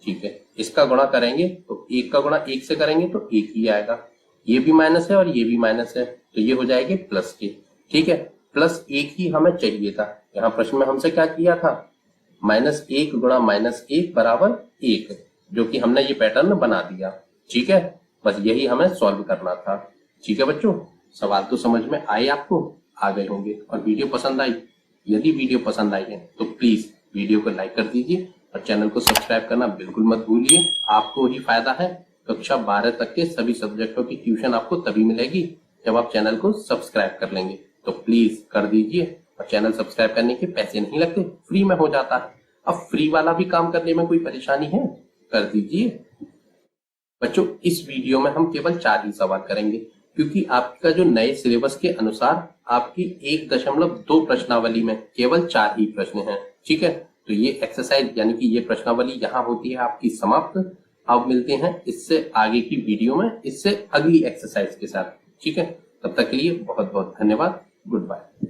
Speaker 1: ठीक है, इसका गुणा करेंगे तो 1 का गुणा 1 से करेंगे तो 1 ही आएगा, ये भी माइनस है और ये भी माइनस है, तो ये हो जाएंगे प्लस के। ठीक है, +1 ही हमें चाहिए था। यहाँ प्रश्न में हमसे क्या किया था, -1 गुणा -1 बराबर 1, जो कि हमने ये पैटर्न बना दिया। ठीक है, बस यही हमें सॉल्व करना था। ठीक है बच्चों, सवाल तो समझ में आए, आपको आ गए होंगे, और वीडियो पसंद आई, यदि वीडियो पसंद आई है तो प्लीज वीडियो को लाइक कर दीजिए और चैनल को सब्सक्राइब करना बिल्कुल मत भूलिए। आपको ही फायदा है, कक्षा 12 तक के सभी सब्जेक्टों की ट्यूशन आपको तभी मिलेगी जब आप चैनल को सब्सक्राइब कर लेंगे। तो प्लीज कर दीजिए, और चैनल सब्सक्राइब करने के पैसे नहीं लगते, फ्री में हो जाता है। अब फ्री वाला भी काम करने में कोई परेशानी है, कर दीजिए। बच्चों, इस वीडियो में हम केवल 4 ही सवाल करेंगे, क्योंकि आपका जो नए सिलेबस के अनुसार आपकी 1.2 प्रश्नावली में केवल 4 ही प्रश्न हैं। ठीक है, तो ये एक्सरसाइज यानी कि ये प्रश्नावली यहाँ होती है आपकी समाप्त। अब मिलते हैं इससे आगे की वीडियो में, इससे अगली एक्सरसाइज के साथ। ठीक है, तब तक के लिए बहुत बहुत धन्यवाद। Good bye.